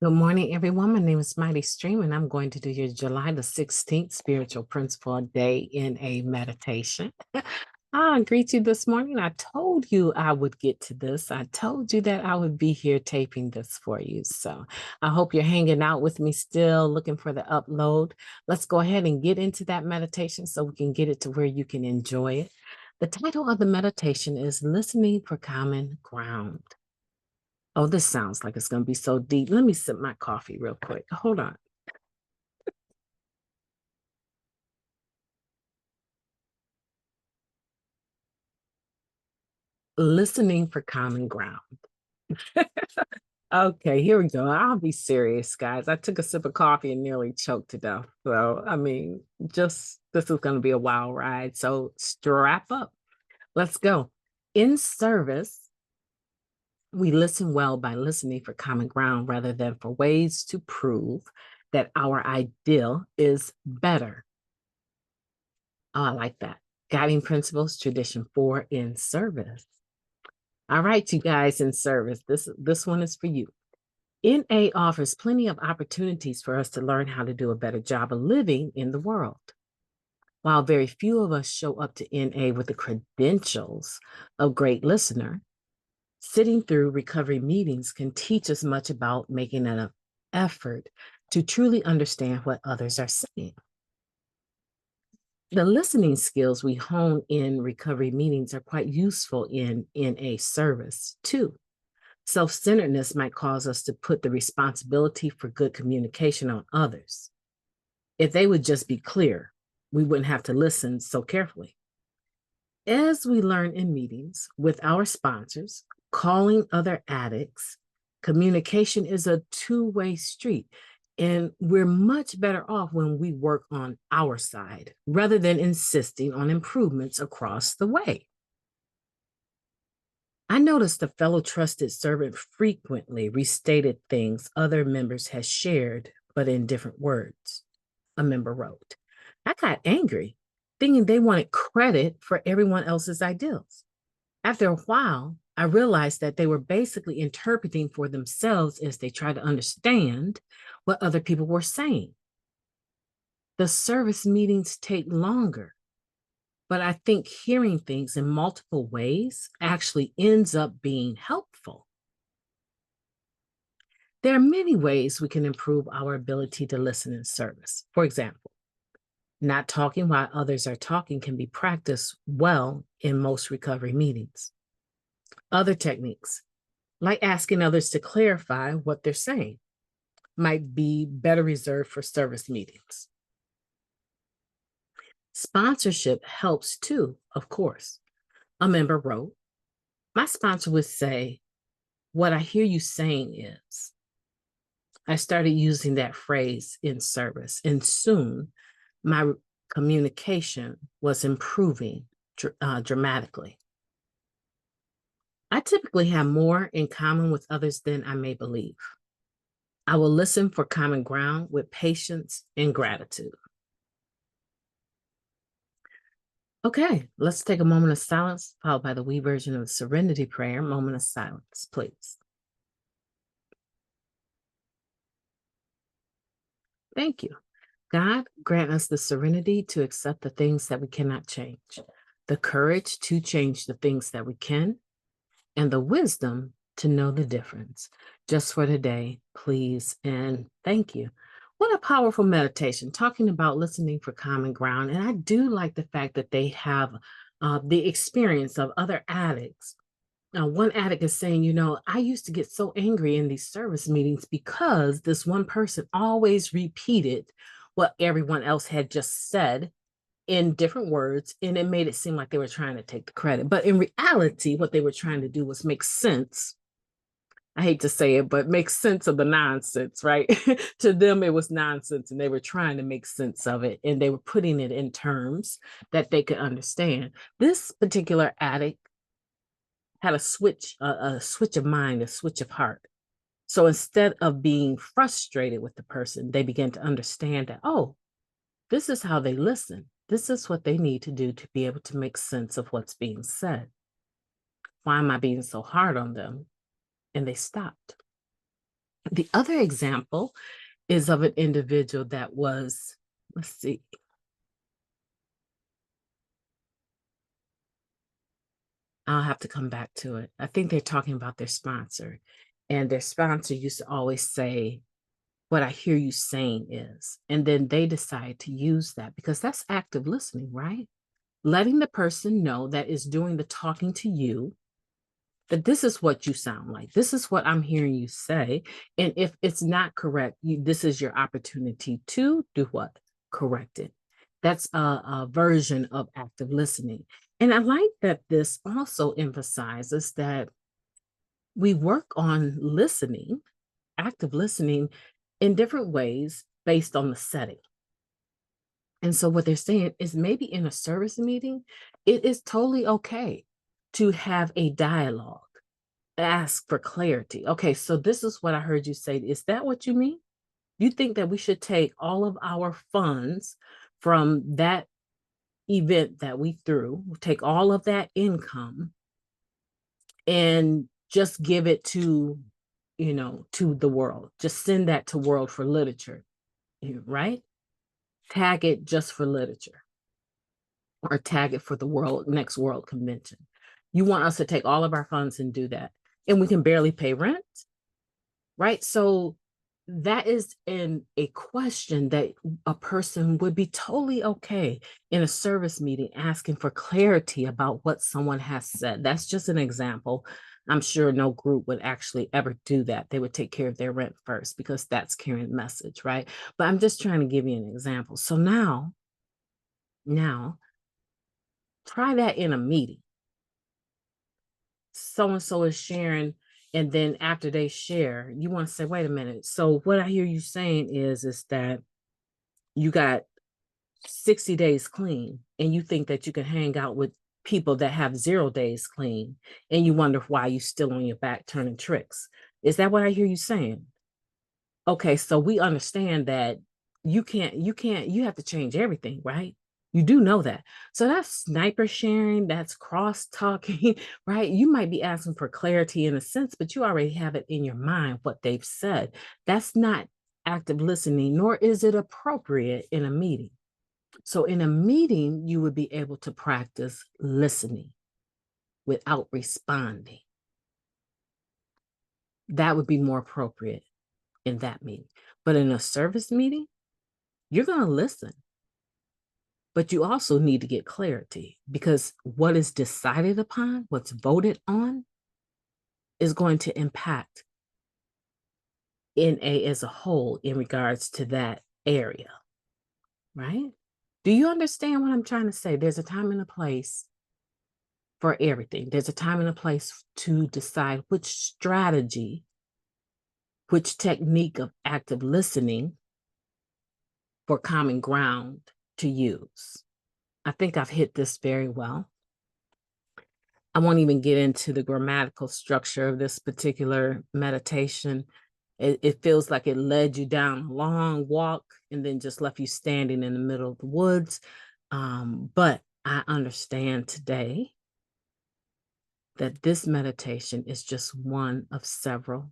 Good morning, everyone. My name is Mighty Stream, and I'm going to do your July the 16th Spiritual Principle Day in a meditation. I greet you this morning. I told you I would get to this. I told you that I would be here taping this for you. So I hope you're hanging out with me still, looking for the upload. Let's go ahead and get into that meditation so we can get it to where you can enjoy it. The title of the meditation is Listening for Common Ground. Oh, this sounds like it's going to be so deep. Let me sip my coffee real quick. Hold on. Listening for common ground. Okay, here we go. I'll be serious, guys. I took a sip of coffee and nearly choked to death. So, just this is going to be a wild ride. So, strap up. Let's go. In service, we listen well by listening for common ground rather than for ways to prove that our ideal is better. Oh, I like that. Guiding principles, tradition 4 in service. All right, you guys in service. This one is for you. NA offers plenty of opportunities for us to learn how to do a better job of living in the world. While very few of us show up to NA with the credentials of great listener, sitting through recovery meetings can teach us much about making an effort to truly understand what others are saying. The listening skills we hone in recovery meetings are quite useful in NA service too. Self-centeredness might cause us to put the responsibility for good communication on others. If they would just be clear, we wouldn't have to listen so carefully. As we learn in meetings with our sponsors, calling other addicts, communication is a two-way street. And we're much better off when we work on our side rather than insisting on improvements across the way. I noticed a fellow trusted servant frequently restated things other members had shared, but in different words. A member wrote, I got angry, thinking they wanted credit for everyone else's ideals. After a while, I realized that they were basically interpreting for themselves as they tried to understand what other people were saying. The service meetings take longer, but I think hearing things in multiple ways actually ends up being helpful. There are many ways we can improve our ability to listen in service. For example, not talking while others are talking can be practiced well in most recovery meetings. Other techniques, like asking others to clarify what they're saying, might be better reserved for service meetings. Sponsorship helps too, of course. A member wrote, my sponsor would say, what I hear you saying is. I started using that phrase in service, and soon my communication was improving dramatically. I typically have more in common with others than I may believe. I will listen for common ground with patience and gratitude. Okay, let's take a moment of silence, followed by the wee version of the Serenity Prayer. Moment of silence, please. Thank you. God, grant us the serenity to accept the things that we cannot change, the courage to change the things that we can, and the wisdom to know the difference. Just for today, please and thank you. What a powerful meditation, talking about listening for common ground. And I do like the fact that they have the experience of other addicts. Now, one addict is saying, I used to get so angry in these service meetings because this one person always repeated what everyone else had just said in different words, and it made it seem like they were trying to take the credit. But in reality, what they were trying to do was make sense. I hate to say it, but make sense of the nonsense, right? To them, it was nonsense, and they were trying to make sense of it, and they were putting it in terms that they could understand. This particular addict had a switch of mind, a switch of heart. So instead of being frustrated with the person, they began to understand that, oh, this is how they listen. This is what they need to do to be able to make sense of what's being said. Why am I being so hard on them? And they stopped. The other example is of an individual that was, let's see, I'll have to come back to it. I think they're talking about their sponsor, and their sponsor used to always say, "What I hear you saying is," and then they decide to use that because that's active listening, right? Letting the person know that is doing the talking to you that this is what you sound like. This is what I'm hearing you say. And if it's not correct, this is your opportunity to do what? Correct it. That's a version of active listening. And I like that this also emphasizes that we work on listening, active listening, in different ways based on the setting. And so what they're saying is maybe in a service meeting, it is totally okay to have a dialogue, ask for clarity. Okay, so this is what I heard you say. Is that what you mean? You think that we should take all of our funds from that event that we threw, take all of that income and just give it to, to the world. Just send that to World for Literature, right? Tag it just for literature or tag it for the next world convention. You want us to take all of our funds and do that. And we can barely pay rent, right? So that is a question that a person would be totally okay in a service meeting asking for clarity about what someone has said. That's just an example. I'm sure no group would actually ever do that. They would take care of their rent first because that's carrying message, right? But I'm just trying to give you an example. So now try that in a meeting. So and so is sharing, and then after they share, you want to say, wait a minute. So what I hear you saying is that you got 60 days clean, and you think that you can hang out with people that have 0 days clean, and you wonder why you still on your back turning tricks. Is that what I hear you saying? Okay, so we understand that you have to change everything, right? You do know that. So that's sniper sharing, that's cross talking, right? You might be asking for clarity in a sense, but you already have it in your mind what they've said. That's not active listening, nor is it appropriate in a meeting. So in a meeting, you would be able to practice listening without responding. That would be more appropriate in that meeting. But in a service meeting, you're going to listen, but you also need to get clarity because what is decided upon, what's voted on, is going to impact NA as a whole in regards to that area, right? Do you understand what I'm trying to say? There's a time and a place for everything. There's a time and a place to decide which strategy, which technique of active listening for common ground to use. I think I've hit this very well. I won't even get into the grammatical structure of this particular meditation. It feels like it led you down a long walk and then just left you standing in the middle of the woods. But I understand today that this meditation is just one of several,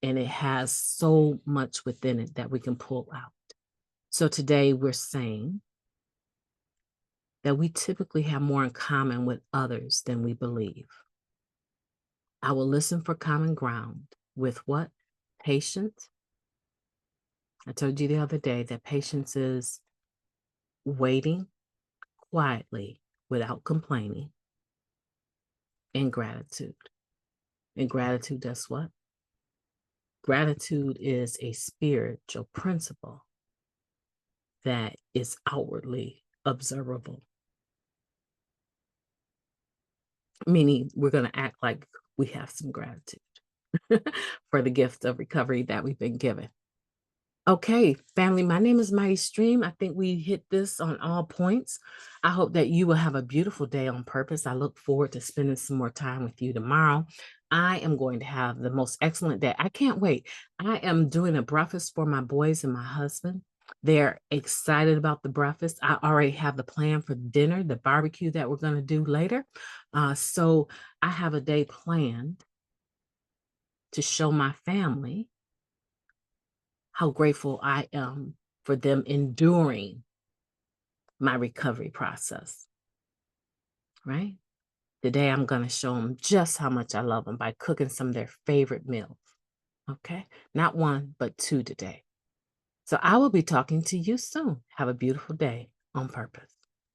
and it has so much within it that we can pull out. So today we're saying that we typically have more in common with others than we believe. I will listen for common ground with what? Patience. I told you the other day that patience is waiting quietly without complaining, and gratitude. And gratitude does what? Gratitude is a spiritual principle that is outwardly observable, meaning we're going to act like we have some gratitude for the gift of recovery that we've been given. Okay, family, my name is Mighty Stream. I think we hit this on all points. I hope that you will have a beautiful day on purpose. I look forward to spending some more time with you tomorrow. I am going to have the most excellent day. I can't wait. I am doing a breakfast for my boys and my husband. They're excited about the breakfast. I already have the plan for dinner, the barbecue that we're going to do later. So I have a day planned to show my family how grateful I am for them enduring my recovery process, right? Today, I'm going to show them just how much I love them by cooking some of their favorite meals, okay? Not one, but two today. So I will be talking to you soon. Have a beautiful day on purpose.